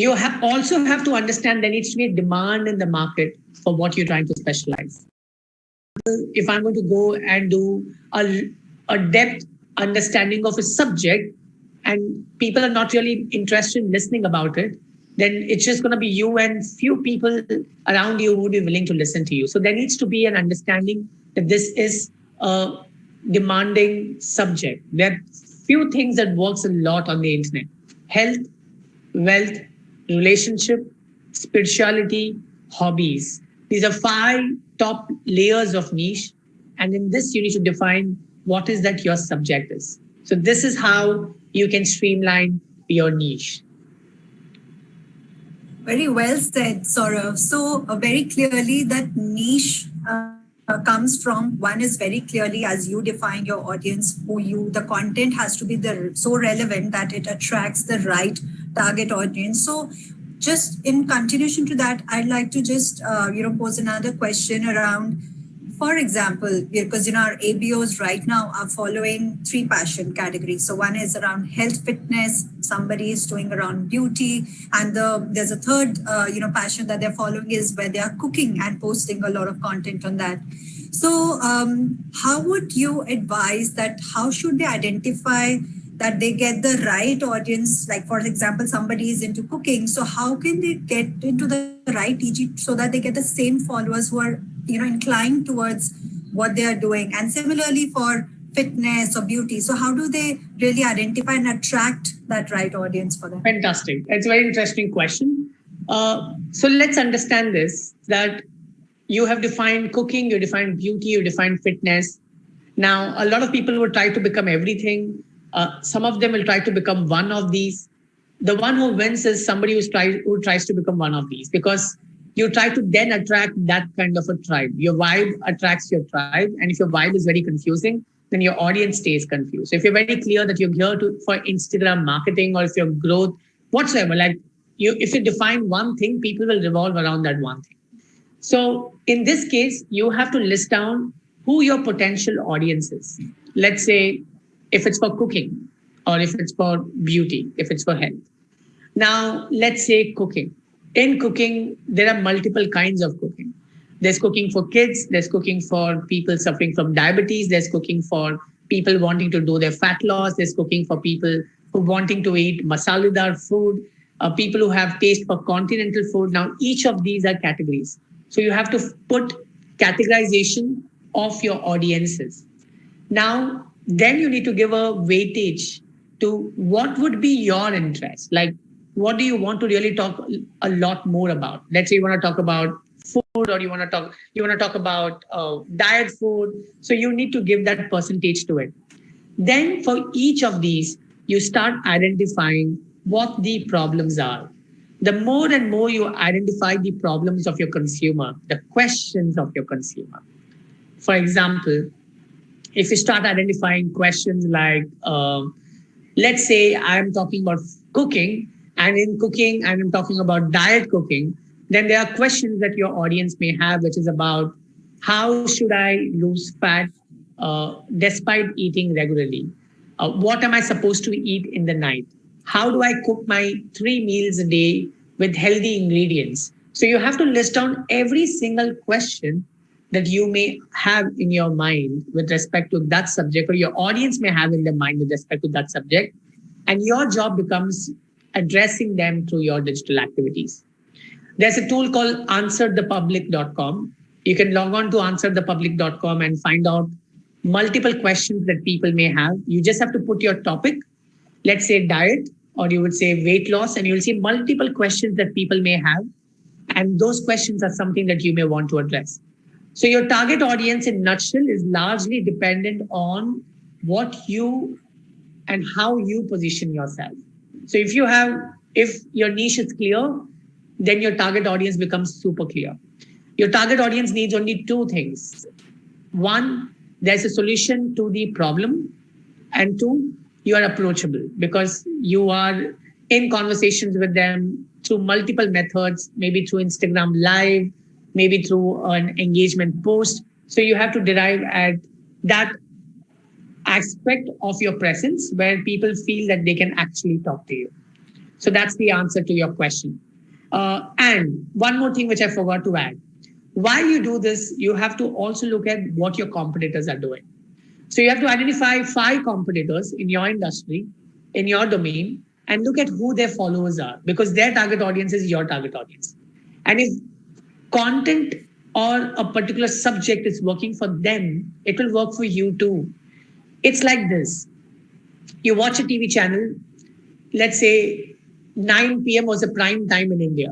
also have to understand there needs to be a demand in the market for what you're trying to specialize. If I'm going to go and do a depth understanding of a subject and people are not really interested in listening about it, then it's just going to be you and few people around you who would be willing to listen to you. So there needs to be an understanding that this is a demanding subject. There are few things that works a lot on the internet: health, wealth, relationship, spirituality, hobbies. These are five top layers of niche. And in this, you need to define what is that your subject is. So this is how you can streamline your niche. Very well said, Saurav. So, very clearly, that niche comes from one is very clearly as you define your audience, who you, the content has to be so relevant that it attracts the right target audience. So, just in continuation to that, I'd like to just pose another question around. For example, because our ABOs right now are following three passion categories. So one is around health, fitness. Somebody is doing around beauty, and there's a third passion that they're following is where they are cooking and posting a lot of content on that. So how would you advise that? How should they identify that they get the right audience? Like, for example, somebody is into cooking, so how can they get into the right EG so that they get the same followers who are inclined towards what they are doing? And similarly for fitness or beauty, so how do they really identify and attract that right audience for them? Fantastic. It's a very interesting question. So let's understand this, that you have defined cooking, you defined beauty, you defined fitness. Now, a lot of people will try to become everything. Some of them will try to become one of these. The one who wins is somebody who tries to become one of these, because you try to then attract that kind of a tribe. Your vibe attracts your tribe. And if your vibe is very confusing, then your audience stays confused. So if you're very clear that you're here for Instagram marketing, or if your growth, whatsoever, if you define one thing, people will revolve around that one thing. So in this case, you have to list down who your potential audience is. Let's say if it's for cooking, or if it's for beauty, if it's for health. Now, let's say cooking. In cooking, there are multiple kinds of cooking. There's cooking for kids, there's cooking for people suffering from diabetes, there's cooking for people wanting to do their fat loss, there's cooking for people who wanting to eat masaladar food, people who have taste for continental food. Now, each of these are categories. So you have to put categorization of your audiences. Now, then you need to give a weightage to what would be your interest. Like, what do you want to really talk a lot more about? Let's say you want to talk about food, or you want to talk about diet food. So you need to give that percentage to it. Then for each of these, you start identifying what the problems are. The more and more you identify the problems of your consumer, the questions of your consumer. For example, if you start identifying questions like, let's say I'm talking about cooking, and in cooking, I'm talking about diet cooking, then there are questions that your audience may have, which is about how should I lose fat despite eating regularly? What am I supposed to eat in the night? How do I cook my 3 meals a day with healthy ingredients? So you have to list down every single question that you may have in your mind with respect to that subject, or your audience may have in their mind with respect to that subject. And your job becomes addressing them through your digital activities. There's a tool called answerthepublic.com. You can log on to answerthepublic.com and find out multiple questions that people may have. You just have to put your topic, let's say diet, or you would say weight loss, and you'll see multiple questions that people may have. And those questions are something that you may want to address. So your target audience in nutshell is largely dependent on what you and how you position yourself. So if your niche is clear, then your target audience becomes super clear. Your target audience needs only two things. One, there's a solution to the problem. And two, you are approachable because you are in conversations with them through multiple methods, maybe through Instagram Live, maybe through an engagement post. So you have to derive at that aspect of your presence where people feel that they can actually talk to you. So that's the answer to your question. And one more thing which I forgot to add. While you do this, you have to also look at what your competitors are doing. So you have to identify 5 competitors in your industry, in your domain, and look at who their followers are, because their target audience is your target audience. And if content or a particular subject is working for them, it will work for you too. It's like this. You watch a TV channel, let's say 9 p.m. was the prime time in India.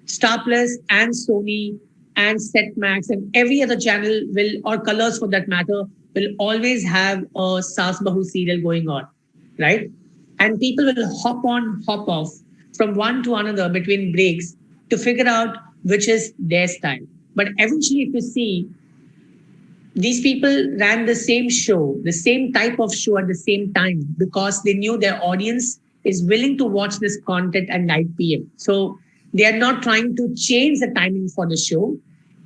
Star Plus and Sony and Set Max and every other channel will, or Colors for that matter, will always have a Saas Bahu serial going on, right? And people will hop on, hop off from one to another between breaks to figure out which is their style. But eventually, if you see, these people ran the same show, the same type of show at the same time because they knew their audience is willing to watch this content at 9 p.m. So they are not trying to change the timing for the show.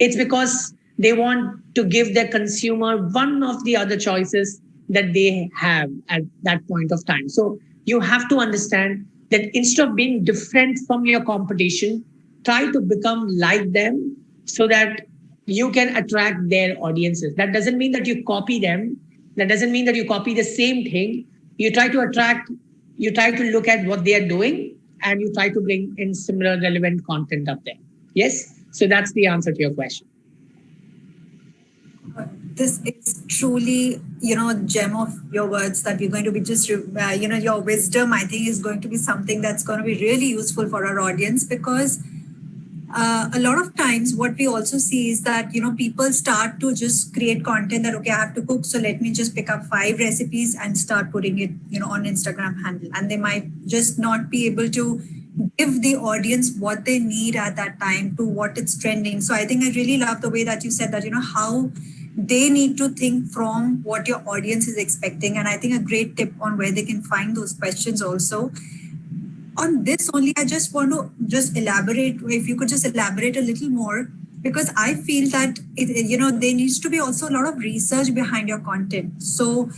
It's because they want to give their consumer one of the other choices that they have at that point of time. So you have to understand that instead of being different from your competition, try to become like them so that you can attract their audiences. That doesn't mean that you copy them. That doesn't mean that you copy the same thing. You try to attract, you try to look at what they are doing and you try to bring in similar relevant content up there. Yes? So that's the answer to your question. This is truly, gem of your words that we're going to be just, your wisdom, I think, is going to be something that's going to be really useful for our audience because a lot of times what we also see is that, people start to just create content that, okay, I have to cook. So let me just pick up 5 recipes and start putting it, on Instagram handle. And they might just not be able to give the audience what they need at that time to what it's trending. So I think I really love the way that you said that, how they need to think from what your audience is expecting. And I think a great tip on where they can find those questions also. On this only, I just want to just elaborate, if you could just elaborate a little more, because I feel that, there needs to be also a lot of research behind your content. So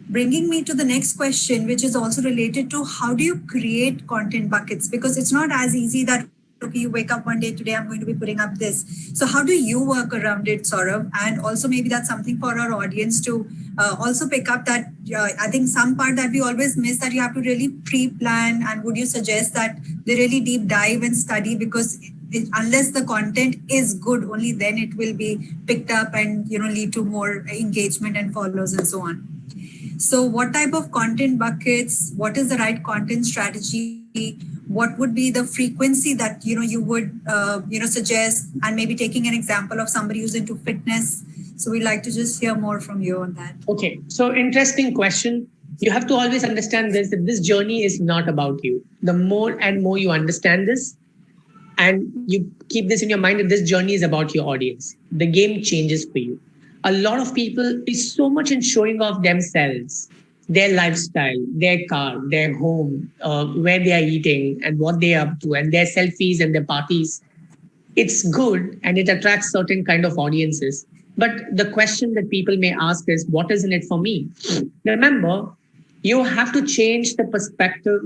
bringing me to the next question, which is also related to how do you create content buckets? Because it's not as easy that, okay, you wake up one day, today I'm going to be putting up this. So how do you work around it, Saurav? And also maybe that's something for our audience to also pick up that I think some part that we always miss that you have to really pre-plan. And would you suggest that they really deep dive and study because unless the content is good, only then it will be picked up and, lead to more engagement and follows and so on. So what type of content buckets, what is the right content strategy? What would be the frequency that, you would, suggest, and maybe taking an example of somebody who's into fitness. So we'd like to just hear more from you on that. Okay. So interesting question. You have to always understand this, that this journey is not about you. The more and more you understand this, and you keep this in your mind that this journey is about your audience, the game changes for you. A lot of people is so much in showing off themselves, their lifestyle, their car, their home, where they are eating and what they are up to, and their selfies and their parties. It's good and it attracts certain kind of audiences. But the question that people may ask is, what is in it for me? Remember, you have to change the perspective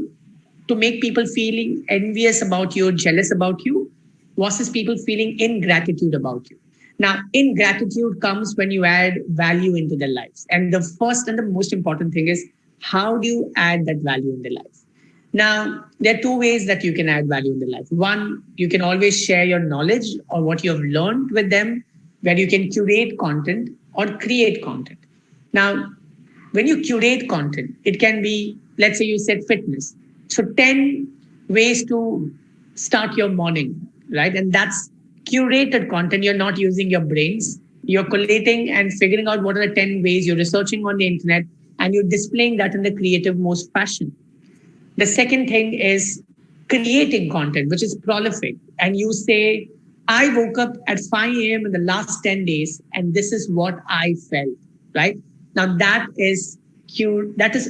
to make people feeling envious about you, jealous about you, versus people feeling ingratitude about you. Now, ingratitude comes when you add value into their lives. And the first and the most important thing is, how do you add that value in their life? Now, there are 2 ways that you can add value in their life. One, you can always share your knowledge or what you have learned with them, where you can curate content or create content. Now, when you curate content, it can be, let's say you said fitness. So 10 ways to start your morning, right? And that's curated content. You're not using your brains. You're collating and figuring out what are the 10 ways. You're researching on the internet and you're displaying that in the creative most fashion. The second thing is creating content, which is prolific. And you say, I woke up at 5 a.m. in the last 10 days, and this is what I felt, right? Now that is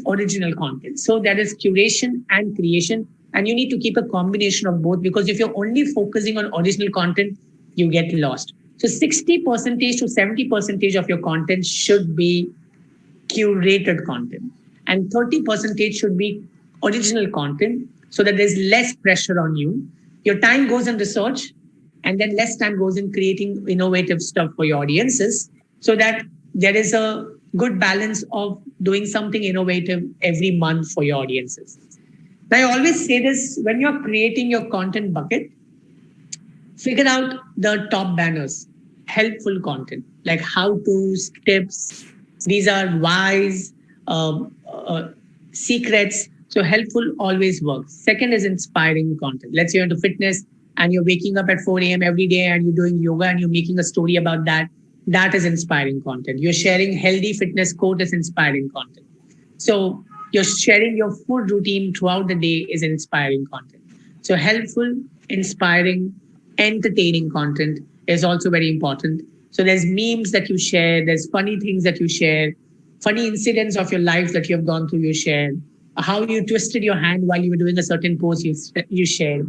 original content. So that is curation and creation. And you need to keep a combination of both, because if you're only focusing on original content, you get lost. So 60% to 70% of your content should be curated content, and 30% should be original content. so that there's less pressure on you. Your time goes in research, and then less time goes in creating innovative stuff for your audiences, so that there is a good balance of doing something innovative every month for your audiences. Now, I always say this: when you're creating your content bucket, figure out the top banners, helpful content like how to's, tips. These are whys, secrets. So helpful always works. Second is inspiring content. Let's say you're into fitness and you're waking up at 4 a.m. every day and you're doing yoga and you're making a story about that. That is inspiring content. You're sharing healthy fitness quote is inspiring content. So you're sharing your food routine throughout the day is inspiring content. So helpful, inspiring, entertaining content is also very important. So there's memes that you share, there's funny things that you share, funny incidents of your life that you have gone through, you share, how you twisted your hand while you were doing a certain pose, you share.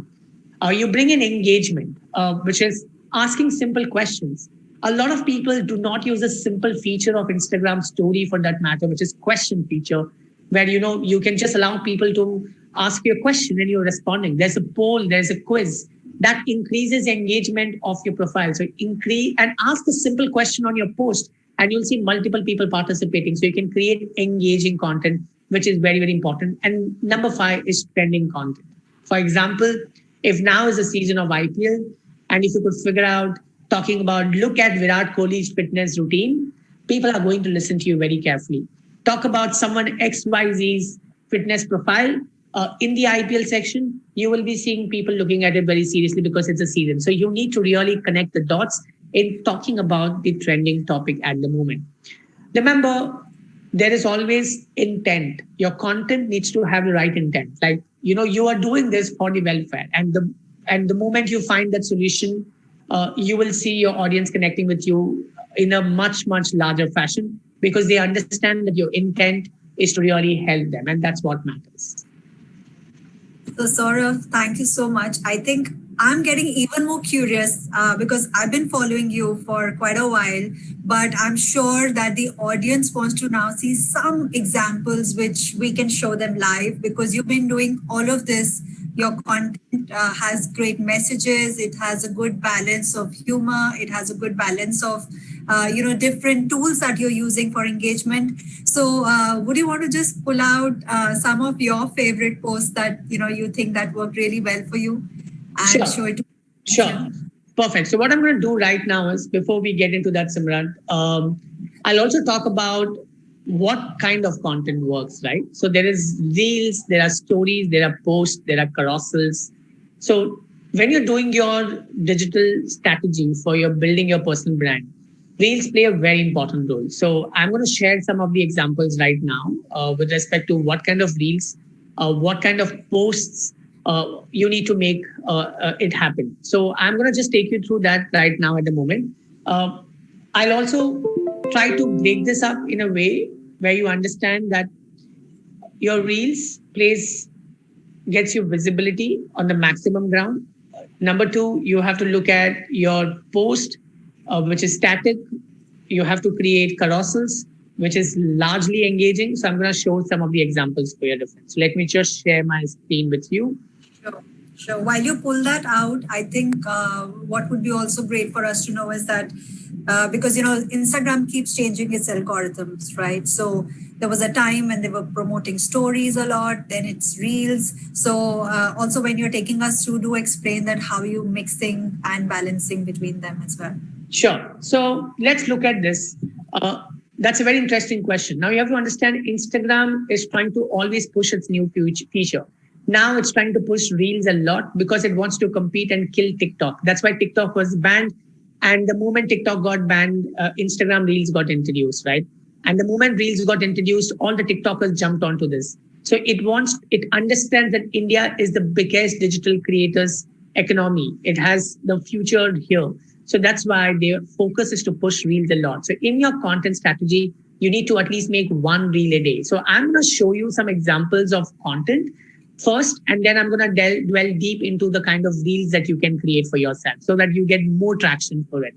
You bring in engagement, which is asking simple questions. A lot of people do not use a simple feature of Instagram story for that matter, which is question feature, where you can just allow people to ask you a question and you're responding. There's a poll, there's a quiz that increases engagement of your profile. So increase and ask a simple question on your post, and you'll see multiple people participating. So you can create engaging content, which is very, very important. And number 5 is trending content. For example, if now is the season of IPL, and if you could figure out talking about look at Virat Kohli's fitness routine, people are going to listen to you very carefully. Talk about someone XYZ's fitness profile in the IPL section, you will be seeing people looking at it very seriously because it's a season. So you need to really connect the dots in talking about the trending topic at the moment. Remember, there is always intent. Your content needs to have the right intent. Like, you are doing this for the welfare. And the moment you find that solution, you will see your audience connecting with you in a much, much larger fashion because they understand that your intent is to really help them. And that's what matters. So Saurav, thank you so much. I think I'm getting even more curious because I've been following you for quite a while, but I'm sure that the audience wants to now see some examples which we can show them live because you've been doing all of this. Your content has great messages. It has a good balance of humor. It has a good balance of different tools that you're using for engagement. So would you want to just pull out some of your favorite posts that you think that worked really well for you and show it to Sure. Perfect. So what I'm going to do right now is, before we get into that, Simran, I'll also talk about what kind of content works, right? So there is reels, there are stories, there are posts, there are carousels. So when you're doing your digital strategy for your building your personal brand, reels play a very important role. So I'm going to share some of the examples right now with respect to what kind of reels, what kind of posts you need to make it happen. So I'm going to just take you through that right now at the moment. I'll also try to break this up in a way where you understand that your reels gets you visibility on the maximum ground. Number 2, you have to look at your post, which is static. You have to create carousels, which is largely engaging. So I'm going to show some of the examples for your difference. So let me just share my screen with you. Sure. While you pull that out, I think what would be also great for us to know is that because Instagram keeps changing its algorithms, right? So there was a time when they were promoting stories a lot, then it's reels. So also when you're taking us through, do explain that how you mixing and balancing between them as well. Sure. So let's look at this. That's a very interesting question. Now you have to understand Instagram is trying to always push its new feature. Now it's trying to push reels a lot because it wants to compete and kill TikTok. That's why TikTok was banned. And the moment TikTok got banned, Instagram Reels got introduced, right? And the moment Reels got introduced, all the TikTokers jumped onto this. So it understands that India is the biggest digital creators economy. It has the future here. So that's why their focus is to push Reels a lot. So in your content strategy, you need to at least make 1 reel a day. So I'm going to show you some examples of content first, and then I'm going to dwell deep into the kind of reels that you can create for yourself so that you get more traction for it.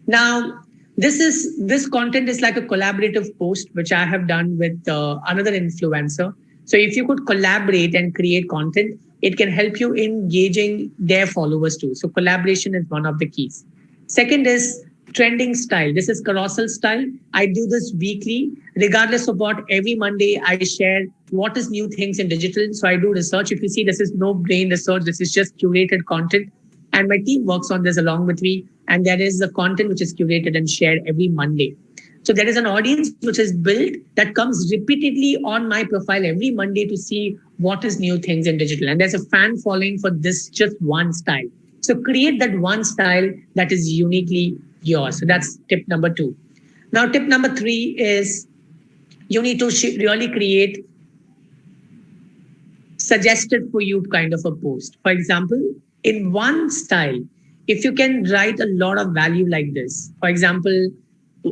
Now, this content is like a collaborative post, which I have done with another influencer. So if you could collaborate and create content, It can help you in engaging their followers too. So collaboration is one of the keys. Second is trending style. This is carousel style. I do this weekly, regardless of what. Every Monday, I share what is new things in digital. So I do research. If you see, this is no brain research. This is just curated content. And my team works on this along with me. And there is the content which is curated and shared every Monday. So there is an audience which is built that comes repeatedly on my profile every Monday to see what is new things in digital. And there's a fan following for this just one style. So create that one style that is uniquely yours. So that's tip number 2. Now, tip number 3 is you need to really create suggested for you kind of a post. For example, in one style, if you can write a lot of value like this, for example,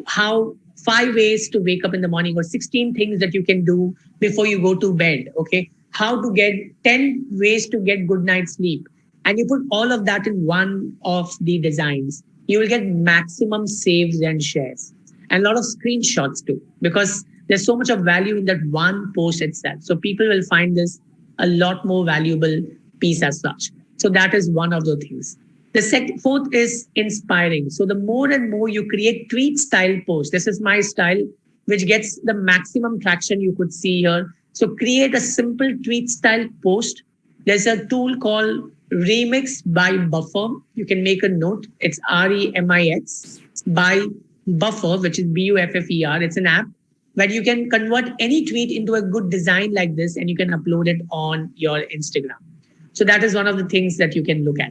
how 5 ways to wake up in the morning or 16 things that you can do before you go to bed. Okay. How to get 10 ways to get good night's sleep. And you put all of that in one of the designs, you will get maximum saves and shares and a lot of screenshots too, because there's so much of value in that one post itself. So people will find this a lot more valuable piece as such. So that is one of the things. The fourth is inspiring. So the more and more you create tweet style posts, this is my style, which gets the maximum traction you could see here. So create a simple tweet style post. There's a tool called Remix by Buffer. You can make a note. It's REMIX by Buffer, which is BUFFER. It's an app where you can convert any tweet into a good design like this and you can upload it on your Instagram. So that is one of the things that you can look at.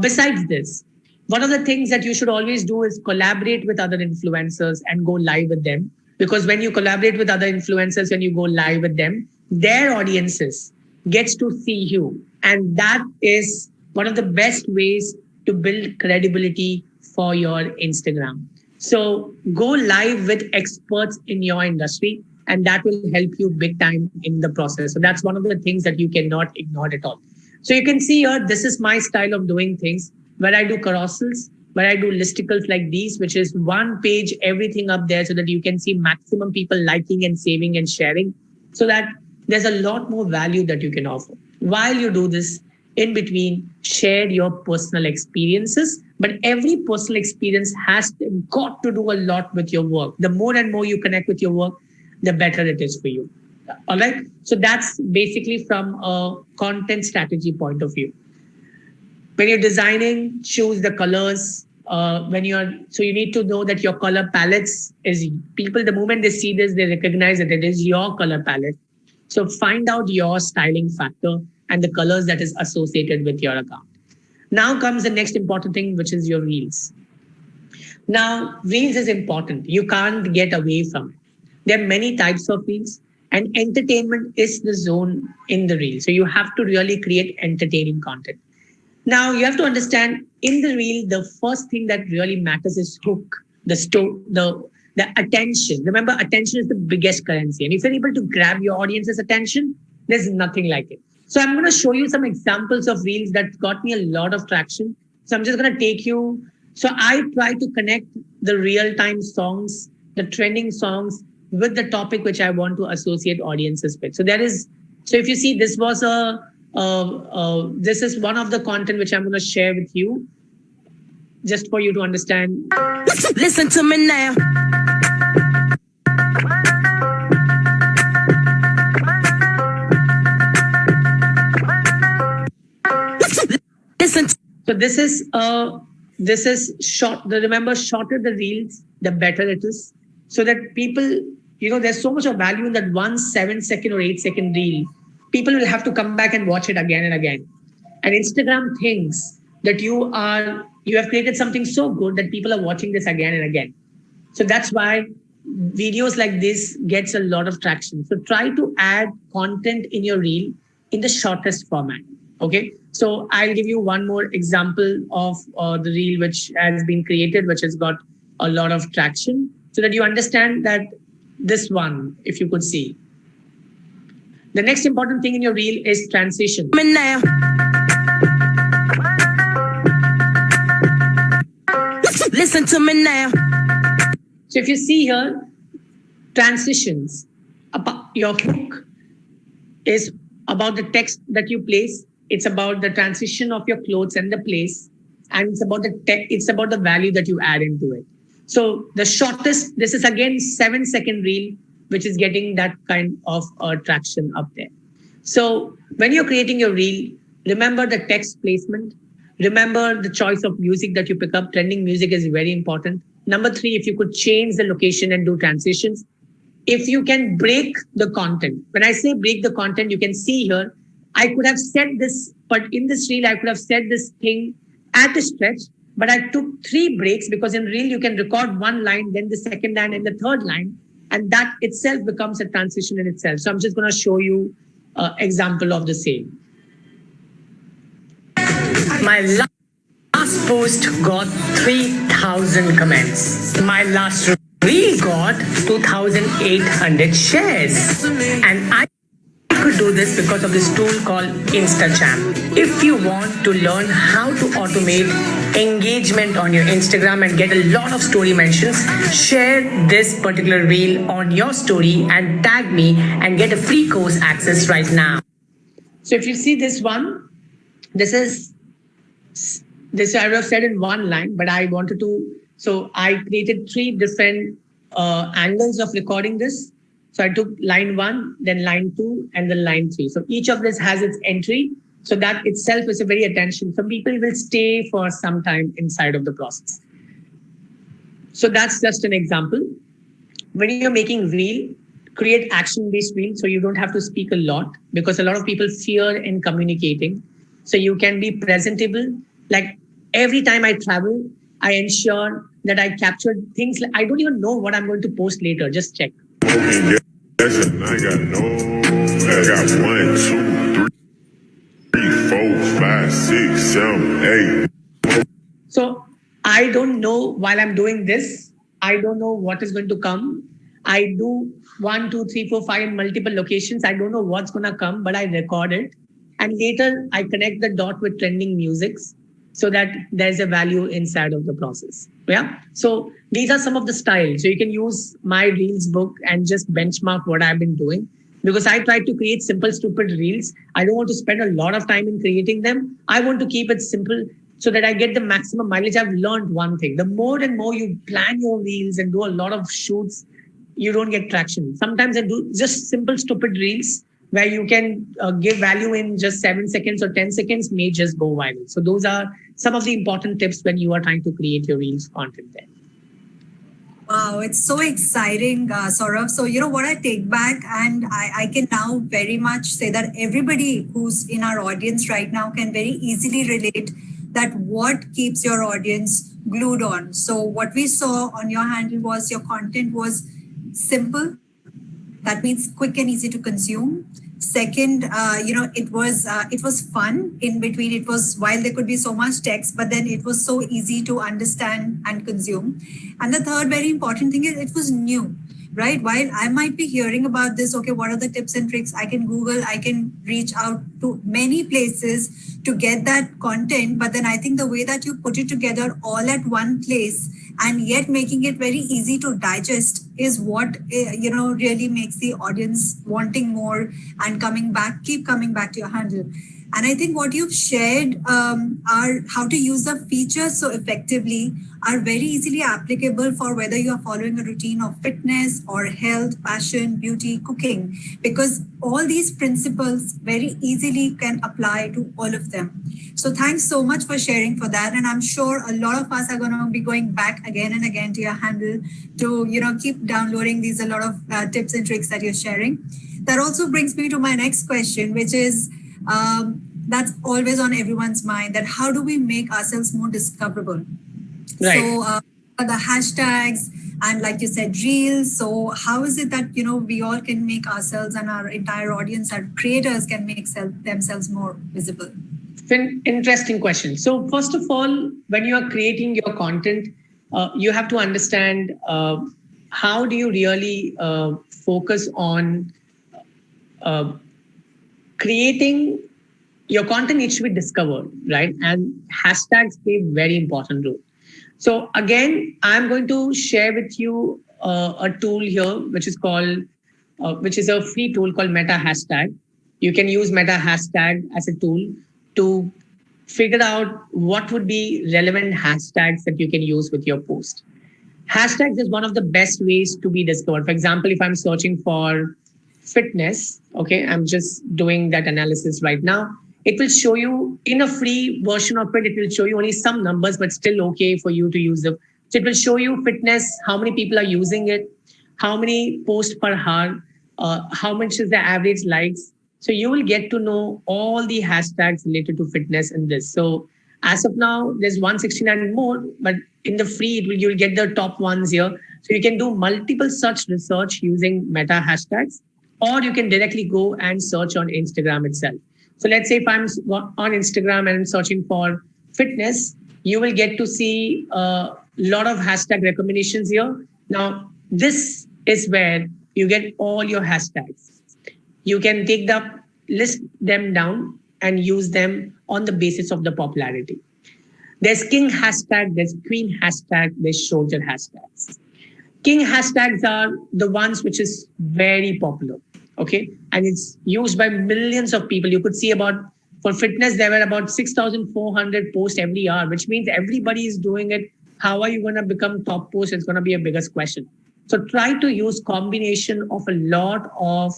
Besides this, one of the things that you should always do is collaborate with other influencers and go live with them. Because when you collaborate with other influencers and you go live with them, their audiences gets to see you. And that is one of the best ways to build credibility for your Instagram. So go live with experts in your industry, and that will help you big time in the process. So that's one of the things that you cannot ignore at all. So you can see here, this is my style of doing things, where I do carousels, where I do listicles like these, which is one page, everything up there so that you can see maximum people liking and saving and sharing, so that there's a lot more value that you can offer. While you do this, in between, share your personal experiences, but every personal experience has got to do a lot with your work. The more and more you connect with your work, the better it is for you. All right. So that's basically from a content strategy point of view. When you're designing, choose the colors. So you need to know that your color palettes is people, the moment they see this, they recognize that it is your color palette. So find out your styling factor and the colors that is associated with your account. Now comes the next important thing, which is your reels. Now, reels is important. You can't get away from it. There are many types of reels. And entertainment is the zone in the reel. So you have to really create entertaining content. Now you have to understand in the reel, the first thing that really matters is hook, the attention. Remember, attention is the biggest currency. And if you're able to grab your audience's attention, there's nothing like it. So I'm going to show you some examples of reels that got me a lot of traction. So I'm just going to take you. So I try to connect the real-time songs, the trending songs, with the topic which I want to associate audiences with. So if you see, this was this is one of the content which I'm going to share with you, just for you to understand. Listen to me now. Listen. So this is short. Remember, shorter the reels, the better it is, so that people. There's so much of value in that 1 7-second or 8-second reel. People will have to come back and watch it again and again. And Instagram thinks that you have created something so good that people are watching this again and again. So that's why videos like this gets a lot of traction. So try to add content in your reel in the shortest format. Okay. So I'll give you one more example of the reel which has been created, which has got a lot of traction, so that you understand that this one, if you could see. The next important thing in your reel is transition. Listen to me now. So if you see here, transitions, your hook is about the text that you place. It's about the transition of your clothes and the place, and it's about it's about the value that you add into it. So the shortest, this is again 7-second reel, which is getting that kind of traction up there. So when you're creating your reel, remember the text placement. Remember the choice of music that you pick up. Trending music is very important. Number 3, if you could change the location and do transitions. If you can break the content. When I say break the content, you can see here, I could have said this, but in this reel, I could have said this thing at a stretch, but I took 3 breaks because in reel, you can record 1 line, then the second line and the third line. And that itself becomes a transition in itself. So I'm just going to show you an example of the same. My last post got 3,000 comments. My last reel got 2,800 shares. And I could do this because of this tool called InstaChamp. If you want to learn how to automate engagement on your Instagram and get a lot of story mentions, share this particular reel on your story and tag me and get a free course access right now. So if you see this one, this I would have said in 1 line, but I wanted to, so I created 3 different angles of recording this. So I took line 1, then line 2, and then line 3. So each of this has its entry. So that itself is a very attention. Some people will stay for some time inside of the process. So that's just an example. When you're making reel, create action-based reel so you don't have to speak a lot, because a lot of people fear in communicating. So you can be presentable. Like every time I travel, I ensure that I captured things. I don't even know what I'm going to post later. Just check. I got 1, 2, 3, 4, 5, 6, 7, 8. So I don't know while I'm doing this, I don't know what is going to come. I do 1, 2, 3, 4, 5 in multiple locations. I don't know what's going to come, but I record it. And later I connect the dot with trending musics so that there's a value inside of the process. Yeah. So these are some of the styles. So you can use my reels book and just benchmark what I've been doing, because I try to create simple, stupid reels. I don't want to spend a lot of time in creating them. I want to keep it simple so that I get the maximum mileage. I've learned one thing. The more and more you plan your reels and do a lot of shoots, you don't get traction. Sometimes I do just simple, stupid reels where you can give value in just 7 seconds or 10 seconds may just go viral. So those are some of the important tips when you are trying to create your reels content there. Wow, it's so exciting, Saurav. So, you know what I take back, and I can now very much say that everybody who's in our audience right now can very easily relate that what keeps your audience glued on. So what we saw on your handle was your content was simple. That means quick and easy to consume. Second, it was fun in between. It was, while there could be so much text, but then it was so easy to understand and consume. And the third very important thing is it was new, right? While I might be hearing about this, okay, what are the tips and tricks? I can Google, I can reach out to many places to get that content. But then I think the way that you put it together all at one place and yet making it very easy to digest is what, really makes the audience wanting more and keep coming back to your handle. And I think what you've shared are how to use the features so effectively are very easily applicable for whether you are following a routine of fitness or health, fashion, beauty, cooking, because all these principles very easily can apply to all of them. So thanks so much for sharing for that. And I'm sure a lot of us are going to be going back again and again to your handle to, keep downloading a lot of tips and tricks that you're sharing. That also brings me to my next question, which is, that's always on everyone's mind, that how do we make ourselves more discoverable? Right. So the hashtags and, like you said, reels. So how is it that, we all can make ourselves and our entire audience, our creators can make themselves more visible? Interesting question. So first of all, when you are creating your content, you have to understand how do you really focus on creating your content needs to be discovered, right? And hashtags play a very important role. So again, I'm going to share with you a tool here, which is a free tool called Meta Hashtag. You can use Meta hashtag as a tool to figure out what would be relevant hashtags that you can use with your post. Hashtags is one of the best ways to be discovered. For example, if I'm searching for fitness, okay, I'm just doing that analysis right now. It will show you in a free version of it, it will show you only some numbers, but still okay for you to use them. So it will show you fitness, how many people are using it, how many posts per hour, how much is the average likes. So you will get to know all the hashtags related to fitness in this. So as of now, there's 169 more, but in the free, you'll get the top ones here. So you can do multiple such research using Meta hashtags, or you can directly go and search on Instagram itself. So let's say if I'm on Instagram and I'm searching for fitness, you will get to see a lot of hashtag recommendations here. Now, this is where you get all your hashtags. You can take list them down and use them on the basis of the popularity. There's king hashtag, there's queen hashtag, there's soldier hashtags. King hashtags are the ones which is very popular, okay? And it's used by millions of people. You could see for fitness, there were about 6,400 posts every hour, which means everybody is doing it. How are you going to become top post? It's going to be a biggest question. So try to use combination of a lot of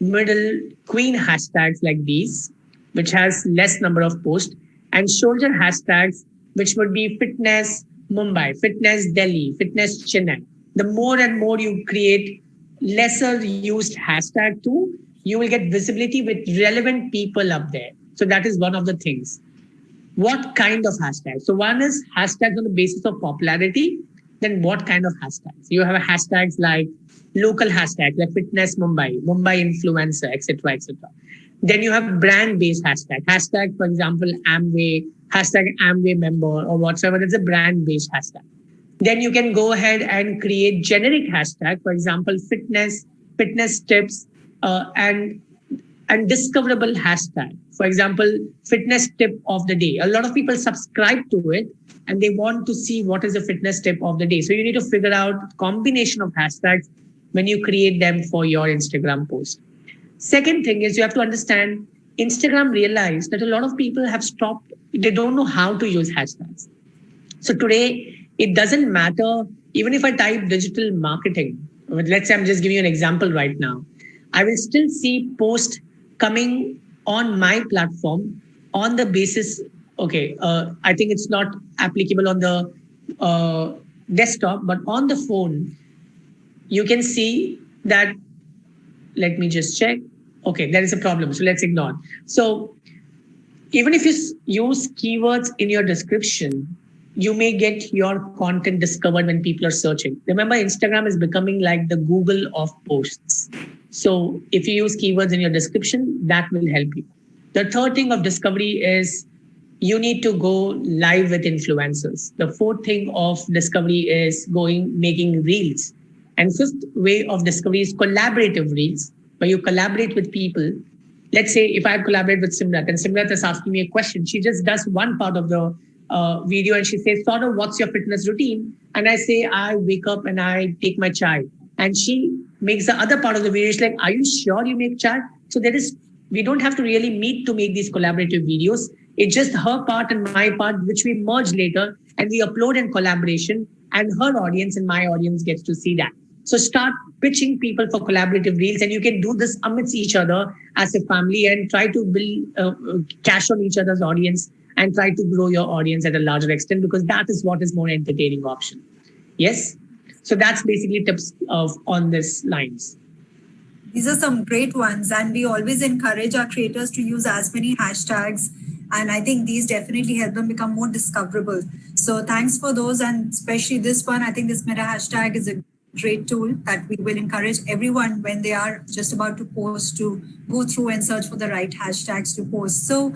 middle queen hashtags like these, which has less number of posts, and soldier hashtags, which would be fitness Mumbai, fitness Delhi, fitness Chennai. The more and more you create lesser used hashtag too, you will get visibility with relevant people up there. So that is one of the things. What kind of hashtags? So one is hashtags on the basis of popularity. Then what kind of hashtags? You have hashtags like local hashtags like fitness Mumbai, Mumbai influencer, etc., etc. Then you have brand-based hashtag, for example, Amway, hashtag Amway member or whatsoever. That's a brand-based hashtag. Then you can go ahead and create generic hashtag, for example, fitness tips, and discoverable hashtag. For example, fitness tip of the day. A lot of people subscribe to it and they want to see what is the fitness tip of the day. So you need to figure out combination of hashtags when you create them for your Instagram post. Second thing is you have to understand Instagram realized that a lot of people have stopped. They don't know how to use hashtags. So today, it doesn't matter, even if I type digital marketing, let's say I'm just giving you an example right now, I will still see posts coming on my platform on the basis, okay, I think it's not applicable on the desktop, but on the phone, you can see that, let me just check. Okay, there is a problem, so let's ignore. So even if you use keywords in your description, you may get your content discovered when people are searching. Remember, Instagram is becoming like the Google of posts. So if you use keywords in your description, that will help you. The third thing of discovery is you need to go live with influencers. The fourth thing of discovery is making reels. And fifth way of discovery is collaborative reels, where you collaborate with people. Let's say if I collaborate with Simrat and Simrat is asking me a question, she just does one part of the video and she says, Saurav, what's your fitness routine? And I say, I wake up and I take my chai. And she makes the other part of the video. She's like, are you sure you make chai? So we don't have to really meet to make these collaborative videos. It's just her part and my part, which we merge later and we upload in collaboration, and her audience and my audience gets to see that. So start pitching people for collaborative reels, and you can do this amidst each other as a family and try to build cash on each other's audience and try to grow your audience at a larger extent, because that is what is more entertaining option. Yes. So that's basically tips on this lines. These are some great ones, and we always encourage our creators to use as many hashtags. And I think these definitely help them become more discoverable. So thanks for those, and especially this one. I think this Meta hashtag is a great tool that we will encourage everyone when they are just about to post to go through and search for the right hashtags to post. So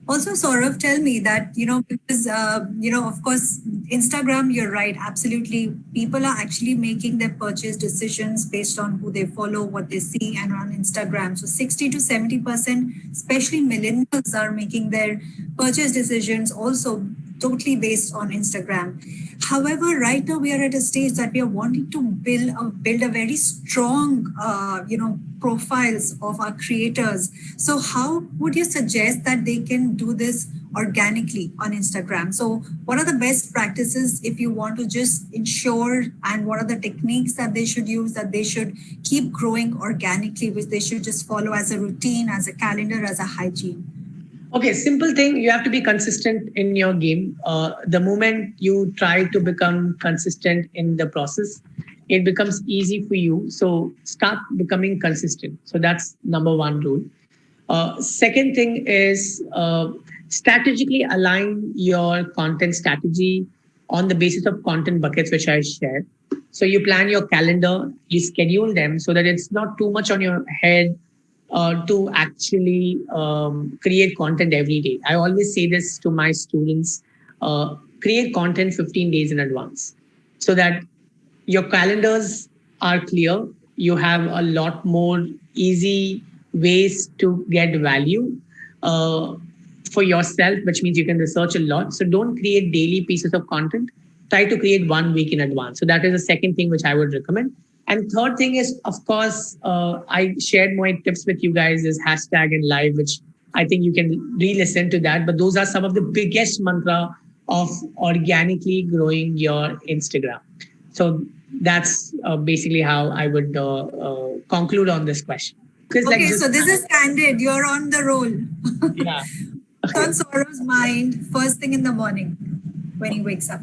also, Saurav, tell me that, because, of course, Instagram, you're right, absolutely. People are actually making their purchase decisions based on who they follow, what they see, and on Instagram. So 60 to 70%, especially millennials, are making their purchase decisions also totally based on Instagram. However, right now we are at a stage that we are wanting to build a very strong, profiles of our creators. So how would you suggest that they can do this organically on Instagram? So what are the best practices if you want to just ensure, and what are the techniques that they should use, that they should keep growing organically, which they should just follow as a routine, as a calendar, as a hygiene? Okay, simple thing. You have to be consistent in your game. The moment you try to become consistent in the process, it becomes easy for you. So start becoming consistent. So that's number one rule. Second thing is strategically align your content strategy on the basis of content buckets, which I shared. So you plan your calendar, you schedule them so that it's not too much on your head to actually create content every day. I always say this to my students, create content 15 days in advance so that your calendars are clear. You have a lot more easy ways to get value for yourself, which means you can research a lot. So don't create daily pieces of content. Try to create 1 week in advance. So that is the second thing which I would recommend. And third thing is, of course, I shared my tips with you guys is hashtag and live, which I think you can re-listen to that. But those are some of the biggest mantra of organically growing your Instagram. So that's basically how I would conclude on this question. Okay, so this is candid. You're on the roll. Yeah. What's on Saurav's mind first thing in the morning when he wakes up?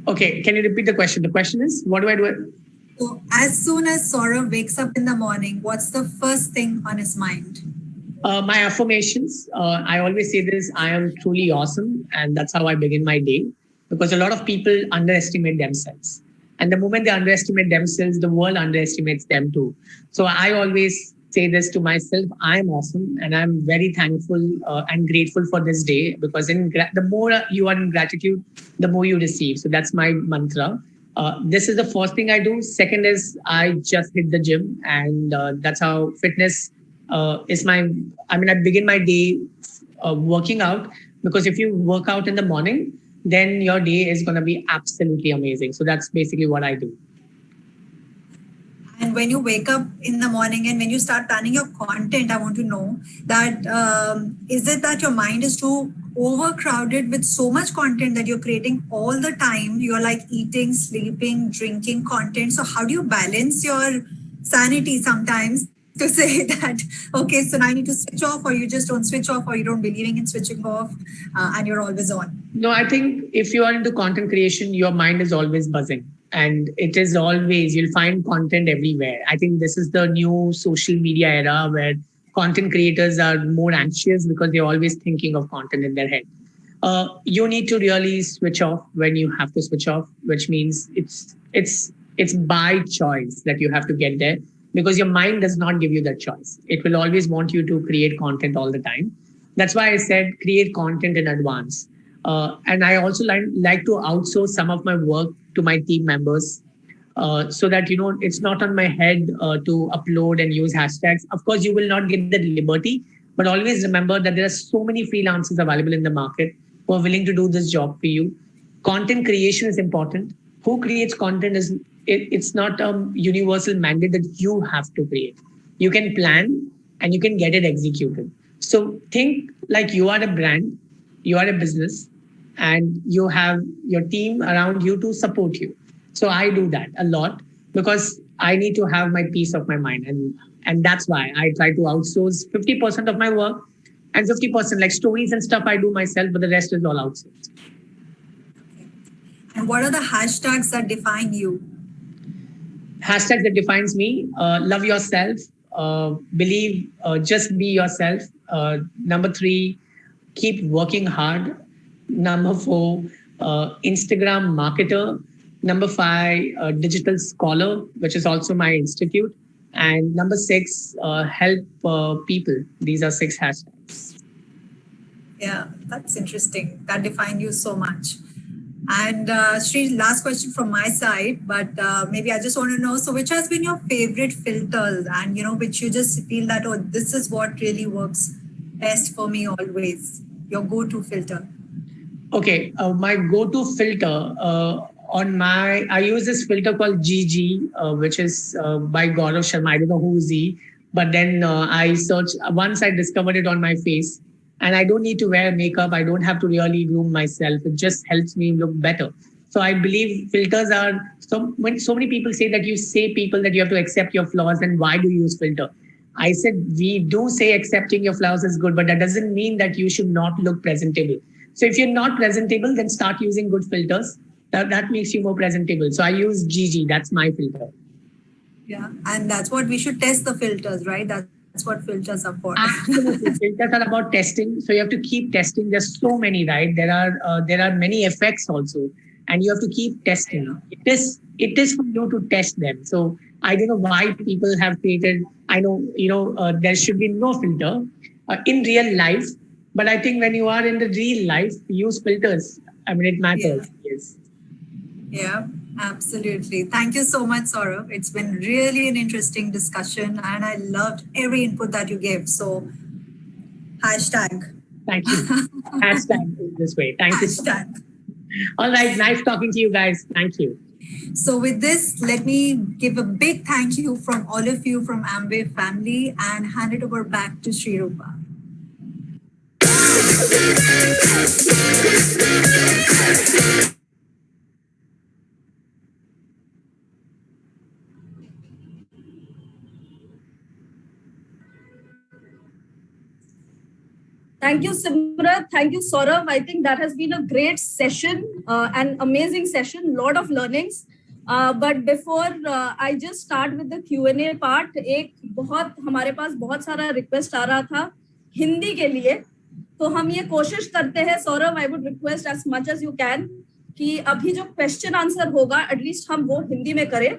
Okay, can you repeat the question? The question is, what do I do? So as soon as Saurav wakes up in the morning, what's the first thing on his mind? My affirmations. I always say this, I am truly awesome. And that's how I begin my day. Because a lot of people underestimate themselves. And the moment they underestimate themselves, the world underestimates them too. So I always say this to myself, I'm awesome. And I'm very thankful and grateful for this day. Because the more you are in gratitude, the more you receive. So that's my mantra. This is the first thing I do. Second is I just hit the gym. And that's how fitness is I begin my day working out. Because if you work out in the morning, then your day is going to be absolutely amazing. So that's basically what I do. And when you wake up in the morning and when you start planning your content, I want to know that is it that your mind is too overcrowded with so much content that you're creating all the time? You're like eating, sleeping, drinking content. So how do you balance your sanity sometimes to say that, okay, so now I need to switch off, or you just don't switch off, or you don't believing in switching off and you're always on? No, I think if you are into content creation, your mind is always buzzing. And it is always, you'll find content everywhere. I think this is the new social media era where content creators are more anxious because they're always thinking of content in their head. You need to really switch off when you have to switch off, which means it's by choice that you have to get there, because your mind does not give you that choice. It will always want you to create content all the time. That's why I said create content in advance. And I also like to outsource some of my work to my team members so that, it's not on my head to upload and use hashtags. Of course, you will not get the liberty, but always remember that there are so many freelancers available in the market who are willing to do this job for you. Content creation is important. Who creates content it's not a universal mandate that you have to create. You can plan and you can get it executed. So think like you are a brand, you are a business, and you have your team around you to support you. So I do that a lot because I need to have my peace of my mind. And that's why I try to outsource 50% of my work, and 50% like stories and stuff I do myself, but the rest is all outsourced. And what are the hashtags that define you? Hashtags that defines me, love yourself, believe, just be yourself. Number 3, keep working hard. Number 4, Instagram marketer. Number 5, digital scholar, which is also my institute. And number 6, help people. These are 6 hashtags. Yeah, that's interesting. That define you so much. And Sri, last question from my side, but maybe I just want to know, so which has been your favorite filters, and which you just feel that, oh, this is what really works best for me always? your go-to filter? Okay, my go-to filter I use this filter called GG, which is by Gaurav Sharma. I don't know who's he, but then I searched once I discovered it on my face, and I don't need to wear makeup. I don't have to really groom myself. It just helps me look better. So I believe filters are when so many people say that you say people that you have to accept your flaws, then why do you use filter? I said we do say accepting your flaws is good, but that doesn't mean that you should not look presentable. So if you're not presentable, then start using good filters. That makes you more presentable. So I use GG. That's my filter. Yeah, and that's what we should test the filters, right? That's what filters are for. Absolutely, filters are about testing. So you have to keep testing. There's so many, right? There are many effects also, and you have to keep testing. It is for you to test them. So I don't know why people have created. I know there should be no filter in real life, but I think when you are in the real life, use filters. I mean, it matters. Yeah. Yes. Yeah, absolutely. Thank you so much, Saurav. It's been really an interesting discussion, and I loved every input that you gave. So, hashtag. Thank you. Hashtag in this way. Thank you. Hashtag. All right. Nice talking to you guys. Thank you. So with this, let me give a big thank you from all of you from Amway family and hand it over back to Sri Rupa. Thank you, Simrat. Thank you, Saurav. I think that has been a great session, an amazing session, lot of learnings. But before I just start with the Q&A part, हमारे पास बहुत सारा request आ रहा था हिंदी के लिए, तो हम ये कोशिश करते हैं, Saurabh, I would request as much as you can कि अभी जो question answer होगा, at least हम वो हिंदी में करें,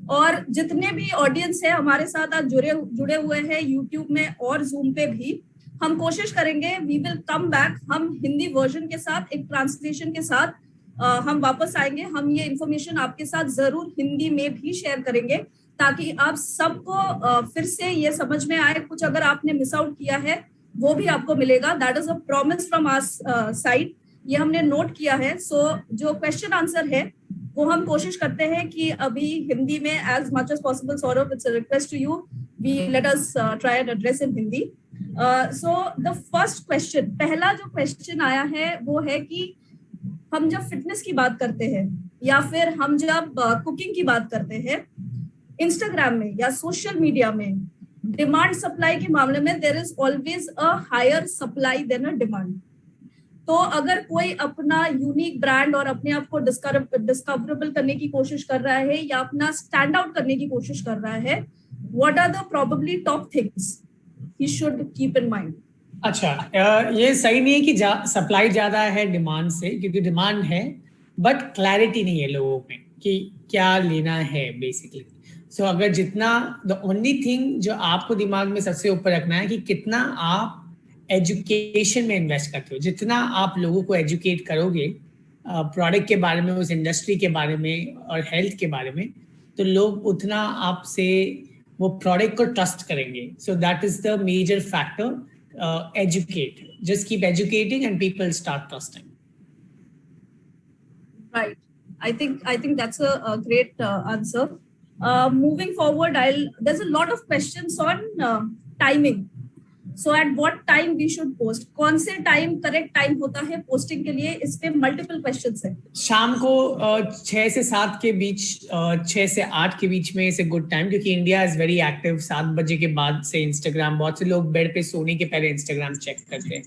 और जितने भी audience है हमारे साथ आज जुड़े हुए हैं YouTube में और Zoom पे भी, हम कोशिश करेंगे, we will come back, हम हिंदी वर्जन के साथ एक ट्रांसलेशन के साथ हम वापस आएंगे, हम ये इंफॉर्मेशन आपके साथ जरूर हिंदी में भी शेयर करेंगे ताकि आप सबको फिर से ये समझ में आए, कुछ अगर आपने मिस आउट किया है वो भी आपको मिलेगा. That is a promise from our side, ये हमने नोट किया है. सो जो क्वेश्चन आंसर है वो हम कोशिश करते हैं कि अभी हिंदी में as much as possible. Saurabh, it's a request to you, we let us try and address in Hindi. So the first question, पहला जो क्वेश्चन आया है वो है कि हम जब फिटनेस की बात करते हैं या फिर हम जब कुकिंग की बात करते हैं, इंस्टाग्राम में या सोशल मीडिया में डिमांड सप्लाई के मामले में there is always a higher supply than a demand. तो अगर कोई अपना यूनिक ब्रांड और अपने आप को डिस्कवरेबल करने की कोशिश कर रहा है या अपना स्टैंड आउट करने की कोशिश कर रहा है, what are the probably top things he should keep in mind? अच्छा, ये सही नहीं है कि सप्लाई ज्यादा है डिमांड से, क्योंकि डिमांड है बट क्लैरिटी नहीं है लोगों में कि क्या लेना है बेसिकली. सो अगर जितना, द ओनली थिंग जो आपको दिमाग में सबसे ऊपर रखना है कि कितना आप एजुकेशन में इन्वेस्ट करते हो. जितना आप लोगों को एजुकेट करोगे प्रोडक्ट के बारे में, उस इंडस्ट्री के बारे में और हेल्थ के बारे में, तो लोग उतना आपसे वो प्रोडक्ट को ट्रस्ट करेंगे. So that is the major factor. Educate, just keep educating and people start trusting. Right, I think that's a great answer. Moving forward, there's a lot of questions on timing. So at what time we should post, कौन से time correct time होता है posting के लिए, इस पे multiple questions हैं. शाम को 6 से 7 के बीच, 6 से 8 के बीच में इज ए गुड टाइम, क्योंकि इंडिया इज वेरी एक्टिव. 7 बजे के बाद से इंस्टाग्राम, बहुत से लोग बेड पे सोने के पहले इंस्टाग्राम चेक करते हैं.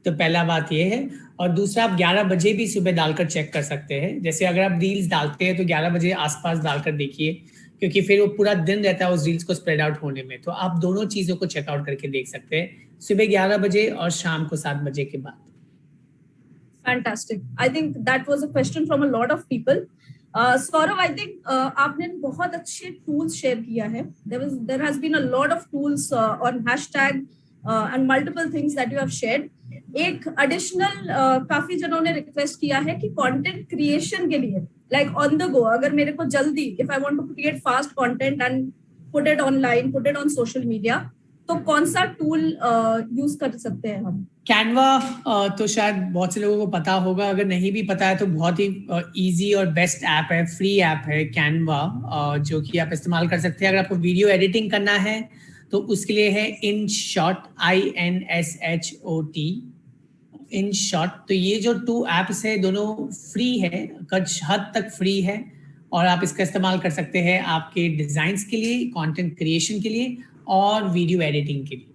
तो पहला बात ये है. और दूसरा, आप 11 बजे भी सुबह डालकर चेक कर सकते हैं. जैसे अगर आप रील्स डालते हैं तो 11 बजे आसपास डालकर देखिए, क्योंकि फिर वो पूरा दिन रहता है उस रील्स को स्प्रेड आउट होने में. तो आप दोनों चीजों को चेकआउट करके देख सकते हैं, सुबह 11 बजे और शाम को 7 बजे के बाद. Fantastic. I think that was a question from a lot of people. Saurav, I think आपने बहुत अच्छे tools share किया है. There has been a lot of tools on hashtag and multiple things that you have shared. एक additional काफी जनों ने request किया है कि content creation के लिए, like on the go, अगर मेरे को जल्दी, if I want to create fast content and put it online, put it on social media, तो कौन सा टूल यूज कर सकते हैं हम? कैनवा तो शायद बहुत से लोगों को पता होगा, अगर नहीं भी पता है तो बहुत ही इजी और बेस्ट ऐप है, फ्री ऐप है कैनवा, जो कि आप इस्तेमाल कर सकते हैं अगर आपको वीडियो एडिटिंग करना है तो उसके लिए है InShot, INSHOT, InShot। तो ये जो 2 ऐप्स है दोनों फ्री है, कुछ हद तक फ्री है, और आप इसका इस्तेमाल कर सकते हैं आपके डिजाइन्स के लिए, कंटेंट क्रिएशन के लिए और वीडियो एडिटिंग के लिए।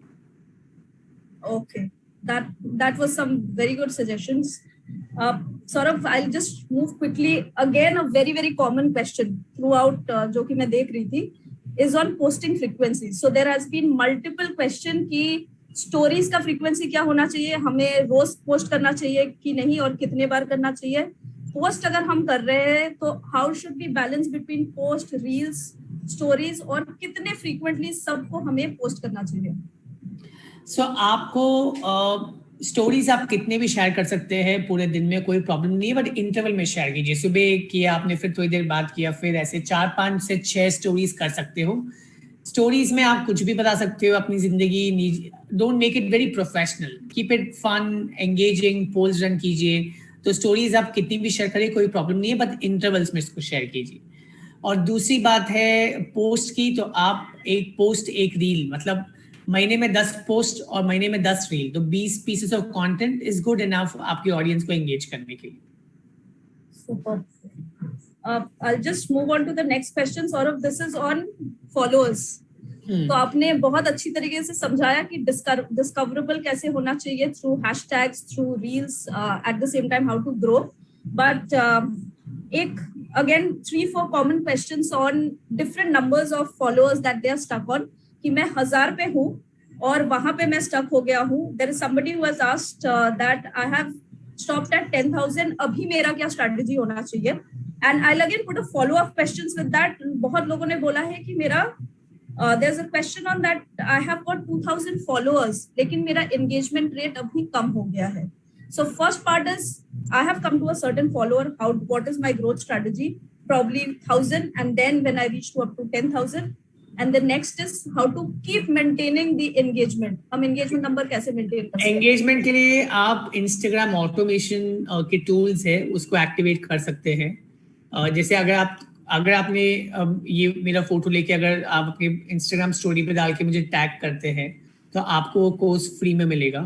Okay, that was some very good suggestions. Saurabh, I'll just move quickly. Again, a very common question throughout जो कि मैं देख रही थी is on posting frequency. So there has been multiple question कि stories का frequency क्या होना चाहिए, हमें रोज पोस्ट करना चाहिए कि नहीं और कितने बार करना चाहिए। पोस्ट अगर हम कर रहे हैं तो how should we balance between post, reels, stories और कितने frequently सबको हमें पोस्ट करना चाहिए? सो आपको स्टोरीज आप कितने भी शेयर कर सकते हैं पूरे दिन में, कोई प्रॉब्लम नहीं है, बट इंटरवल में शेयर कीजिए। सुबह किया आपने, फिर थोड़ी देर बाद किया, फिर ऐसे 4, 5 से 6 स्टोरीज कर सकते हो। स्टोरीज में आप कुछ भी बता सकते हो अपनी जिंदगी, don't make it very professional, keep it fun, engaging, polls run कीजिए। तो स्टोरीज आप कितनी भी शेयर करें कोई प्रॉब्लम नहीं है, बट इंटरवल्स में इसको शेयर कीजिए। और दूसरी बात है पोस्ट की, तो आप एक पोस्ट एक रील, मतलब महीने में 10 पोस्ट और महीने में 10 रील, तो 20 pieces of content is good enough आपकी ऑडियंस को एंगेज करने के लिए। Super. I'll just move on to the next question. Saurabh, this is on followers. तो आपने बहुत अच्छी तरीके से समझाया कि डिस्कवरेबल कैसे होना चाहिए through hashtags, through reels, at the same time how to grow. But एक again 3-4 common questions on different numbers of followers that they are stuck on, कि मैं 1000 पे हूँ और वहां पे मैं स्टक हो गया हूँ। There is somebody who has asked that I have stopped at 10,000, अभी मेरा क्या स्ट्रेटजी होना चाहिए? And I again put a follow up questions with that. बहुत लोगों ने बोला है कि मेरा there is a question on that, I have got 2000 followers लेकिन मेरा एंगेजमेंट रेट अभी कम हो गया है। So first part is I have come to a certain follower, how what is my growth strategy? Probably 1000, and then when I reach to up to 10,000, and the next is how to keep maintaining the engagement. हम engagement number कैसे maintain कर सकते हैं? Engagement के लिए आप Instagram automation के tools है उसको एक्टिवेट कर सकते हैं। जैसे अगर आपने ये मेरा फोटो लेके अगर आप अपने इंस्टाग्राम स्टोरी पे डाल के मुझे टैग करते हैं तो आपको वो कोर्स फ्री में मिलेगा।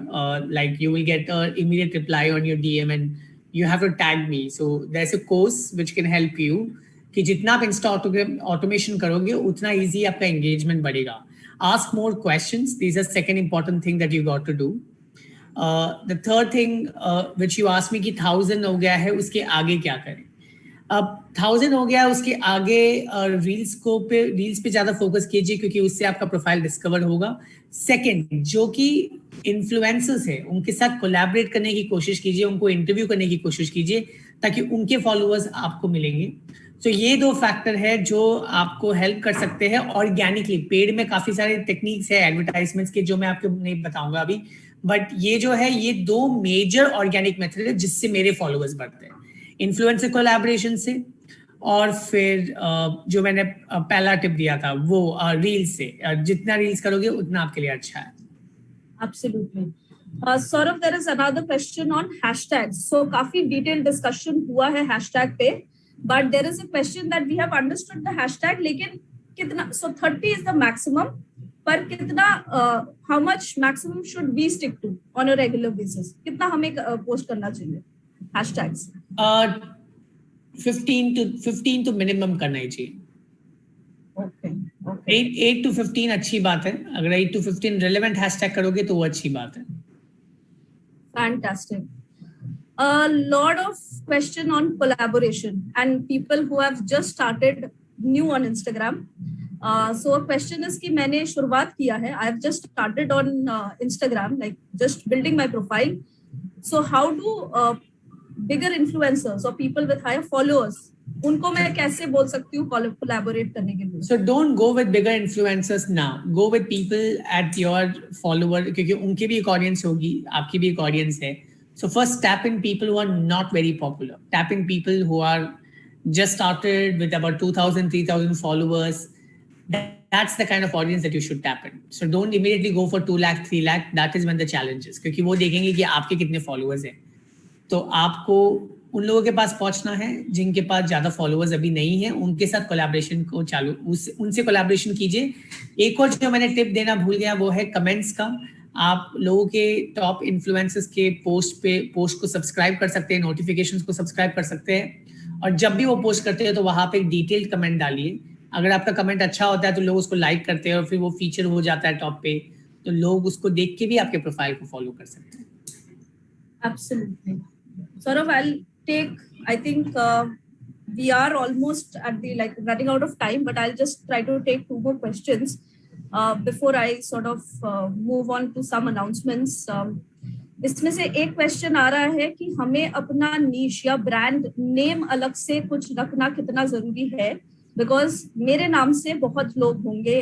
Like you will get immediate reply on your DM and you have to tag me. So there is a course which can help you कि जितना आप इंस्टा ऑटोमेशन करोगे उतना इजी आपका एंगेजमेंट बढ़ेगा। Ask more questions, this is second important thing that you got to do. The third thing which you ask me कि 1000 हो गया है उसके आगे क्या करें। अब 1000 हो गया उसके आगे रील्स पे ज्यादा फोकस कीजिए क्योंकि उससे आपका प्रोफाइल डिस्कवर होगा। सेकंड, जो कि इन्फ्लुएंसर्स है उनके साथ कोलैबोरेट करने की कोशिश कीजिए, उनको इंटरव्यू करने की कोशिश कीजिए ताकि उनके फॉलोअर्स आपको मिलेंगे। तो ये 2 फैक्टर है जो आपको हेल्प कर सकते हैं ऑर्गेनिकली। पेड में काफी सारे टेक्निक्स है एडवर्टाइजमेंट्स के जो मैं आपको नहीं बताऊंगा अभी, बट ये जो है ये 2 मेजर ऑर्गेनिक मेथड है जिससे मेरे फॉलोअर्स बढ़ते हैं, इन्फ्लुएंसर कोलैबोरेशन से और फिर जो मैंने पहला टिप दिया था वो रील्स से। जितना रील्स करोगे उतना आपके लिए अच्छा है। Absolutely. Saurabh, there is another question on hashtags. So काफी detailed discussion हुआ है hashtag पे, but there is a question that we have understood the hashtag, लेकिन कितना, so 30 is the maximum, पर कितना how much maximum should we stick to on a regular basis? कितना हमें पोस्ट करना चाहिए hashtags? 15 to मिनिमम करना ही चाहिए। Okay. 8 to 15 अच्छी बात है, अगर 8 to 15 relevant hashtag करोगे तो वो अच्छी बात है। Fantastic. A lot of question on collaboration and people who have just started new on Instagram. So a question is कि मैंने शुरुआत किया है, I have just started on Instagram, like just building my profile. So how do bigger influencers or people with higher followers, उनको मैं कैसे बोल सकती हूँ collaborate करने के लिए? So don't go with bigger influencers now. Go with people at your follower क्योंकि उनकी भी एक audience होगी, आपकी भी एक audience है. So first tap in people who are not very popular. Tap in people who are just started with about 2,000, 3,000 followers. That's the kind of audience that you should tap in. So don't immediately go for 2 lakh, 3 lakh. That is when the challenge is. क्योंकि वो देखेंगे कि आपके कितने followers हैं. तो आपको उन लोगों के पास पहुंचना है जिनके पास ज्यादा फॉलोअर्स अभी नहीं है, उनके साथ कोलैबोरेशन को उनसे कोलैबोरेशन कीजिए. एक और जो मैंने टिप देना भूल गया वो है कमेंट्स का. आप लोगों के टॉप इन्फ्लुएंसर्स के पोस्ट को सब्सक्राइब कर सकते हैं, नोटिफिकेशंस को सब्सक्राइब कर सकते हैं, और जब भी वो पोस्ट करते हैं तो वहां पे एक डिटेल्ड कमेंट डालिए. अगर आपका कमेंट अच्छा होता है तो लोग उसको लाइक करते हैं और फिर वो फीचर हो जाता है टॉप पे, तो लोग उसको देख के भी आपके प्रोफाइल को फॉलो कर सकते हैं. Absolutely. Saurav, I'll take, I think we are almost at the running out of time, but I'll just try to take 2 more questions before I sort of move on to some announcements. इसमें से एक question आ रहा है कि हमें अपना नीश या brand name अलग से कुछ रखना कितना जरूरी है, बिकॉज मेरे नाम से बहुत लोग होंगे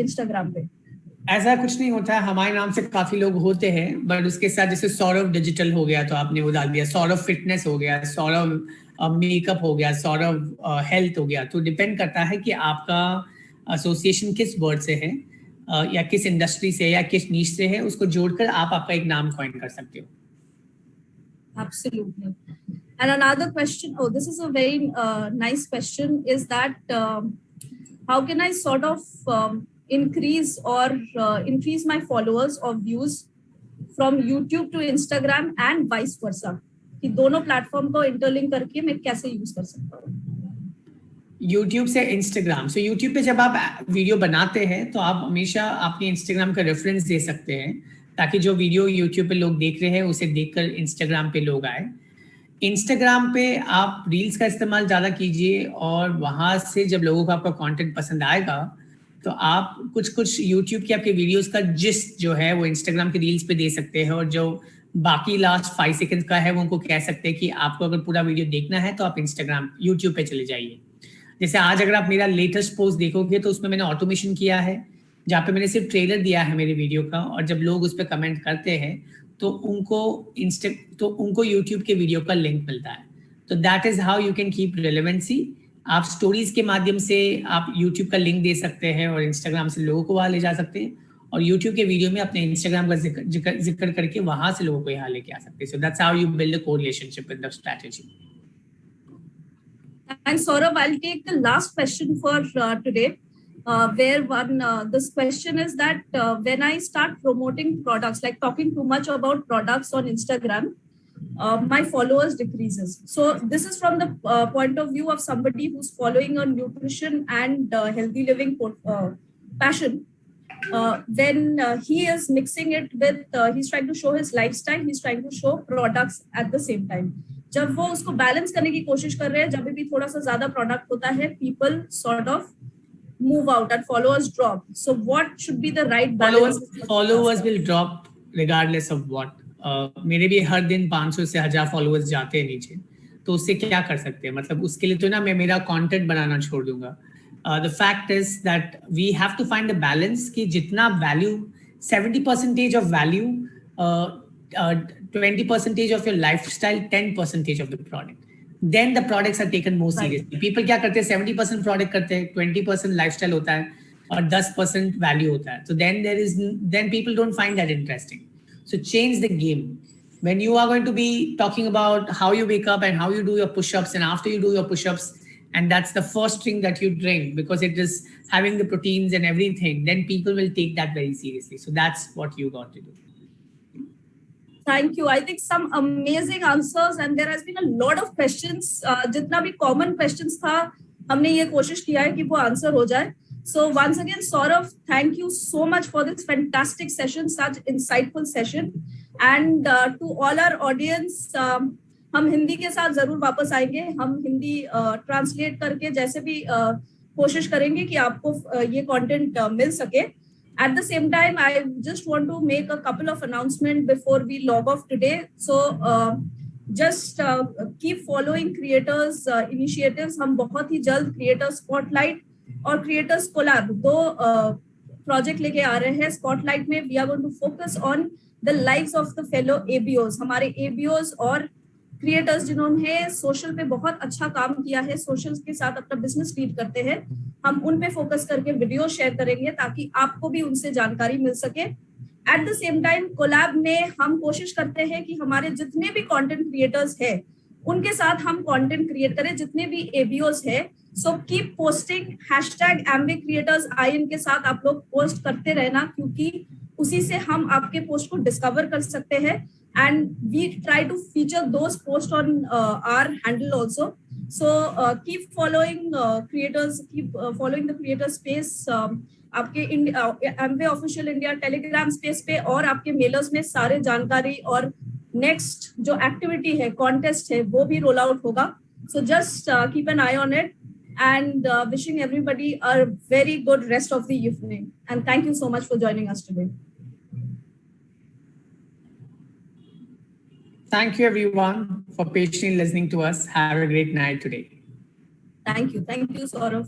इंस्टाग्राम पे. ऐसा कुछ नहीं होता है, हमारे नाम से काफी लोग होते हैं, बट उसके साथ जैसे सौरभ डिजिटल हो गया तो आपने वो डाल दिया, सौरभ फिटनेस हो गया, सौरभ मेकअप हो गया, सौरभ हेल्थ हो गया. तो डिपेंड करता है कि आपका एसोसिएशन किस वर्ड से है या किस इंडस्ट्री से या किस नीश से है, उसको जोड़कर आप आपका एक नाम कॉइन कर सकते हो. Absolutely. And another question, this is a very nice question, is that how can I sort of increase my followers or views from YouTube to Instagram and vice versa, कि दोनों प्लेटफॉर्म को interlink करके मैं कैसे use कर सकता हूँ. YouTube से Instagram. So YouTube पे जब आप वीडियो बनाते हैं तो आप हमेशा अपने Instagram का रेफरेंस दे सकते हैं, ताकि जो वीडियो YouTube पे लोग देख रहे हैं उसे देखकर Instagram पे लोग आए. Instagram पे आप रील्स का इस्तेमाल ज़्यादा कीजिए, और वहाँ से जब लोगों को आपका कंटेंट पसंद आएगा तो आप कुछ YouTube के आपके वीडियोस का जिस्ट जो है वो Instagram के रील्स पे दे सकते हैं, और जो बाकी लास्ट 5 सेकंड का है वो उनको कह सकते हैं कि आपको अगर पूरा वीडियो देखना है तो आप YouTube पे चले जाइए. जैसे आज अगर आप मेरा लेटेस्ट पोस्ट देखोगे तो उसमें मैंने ऑटोमेशन किया है, जहाँ पे मैंने सिर्फ ट्रेलर दिया है मेरे वीडियो का, और जब लोग उस पर कमेंट करते हैं तो उनको YouTube के वीडियो का लिंक मिलता है. तो that is how you can keep relevancy. आप स्टोरीज के माध्यम से आप YouTube का लिंक दे सकते हैं और Instagram से लोगों को वहां ले जा सकते हैं, और YouTube के वीडियो में अपने Instagram का जिक्र करके वहां से लोगों को यहाँ लेके आ सकते हैं. So that's how you build a co-relationship with the strategy. And Saurabh, I'll take the last question for today, where this question is that when I start promoting products, like talking too much about products on Instagram, my followers decreases. So this is from the point of view of somebody who's following a nutrition and healthy living passion. When he is mixing it with, he's trying to show his lifestyle, he's trying to show products at the same time. जब वो उसको balance करने की कोशिश कर रहे हैं, जब भी थोड़ा सा ज्यादा प्रोडक्ट होता है, people sort of move out and followers drop. So what should be the right balance? Followers will drop regardless of what. मेरे भी हर दिन 500 से 1000 फॉलोअर्स जाते हैं नीचे, तो उससे क्या कर सकते हैं, मतलब उसके लिए तो ना मैं मेरा कंटेंट बनाना छोड़ दूंगा. The fact is that we have to find a balance कि जितना value 70% of value, 20% of your lifestyle, 10% of the product. Then the products are taken more seriously. People क्या करते हैं, 70% product करते हैं, 20% lifestyle होता है और 10% value होता है. So then people don't find that interesting. So change the game. When you are going to be talking about how you wake up and how you do your push-ups, and after you do your push-ups, and that's the first thing that you drink because it is having the proteins and everything, then people will take that very seriously. So that's what you got to do. Thank you. I think some amazing answers, and there has been a lot of questions. जितना भी common questions था, हमने ये कोशिश किया है कि वो answer हो जाए. So once again, Saurav, thank you so much for this fantastic session, such insightful session. And to all our audience, हम हिंदी के साथ जरूर वापस आएंगे. हम हिंदी ट्रांसलेट करके जैसे भी कोशिश करेंगे कि आपको ये कंटेंट मिल सके. At the same time, I just want to make a couple of announcements before we log off today. So just keep following creators initiatives. हम बहुत ही जल्द creator spotlight और creators collab दो project लेके आ रहे हैं. Spotlight में we are going to focus on the lives of the fellow ABOs. हमारे ABOs और क्रिएटर्स जिन्होंने सोशल पे बहुत अच्छा काम किया है, सोशल के साथ अपना बिजनेस लीड करते हैं, हम उन पे फोकस करके वीडियो शेयर करेंगे ताकि आपको भी उनसे जानकारी मिल सके। At the same time collab में हम कोशिश करते हैं कि हमारे जितने भी कंटेंट क्रिएटर्स हैं उनके साथ हम कंटेंट क्रिएट करें, जितने भी एबीओस है। सो कीप पोस्टिंग #AmwayCreatorsIN के साथ आप लोग पोस्ट करते रहना, क्योंकि उसी से हम आपके पोस्ट को डिस्कवर कर सकते हैं। And we try to feature those post on our handle also. So keep following creators, keep following the creator space. आपके Amway official India Telegram space पे और आपके मेलर्स में सारे जानकारी और नेक्स्ट जो एक्टिविटी है, कॉन्टेस्ट है, वो भी रोल आउट होगा। So just keep an I on it and wishing everybody a very good rest of the evening and thank you so much for joining us today. Thank you everyone for patiently listening to us. Have a great night today. Thank you, Saurav.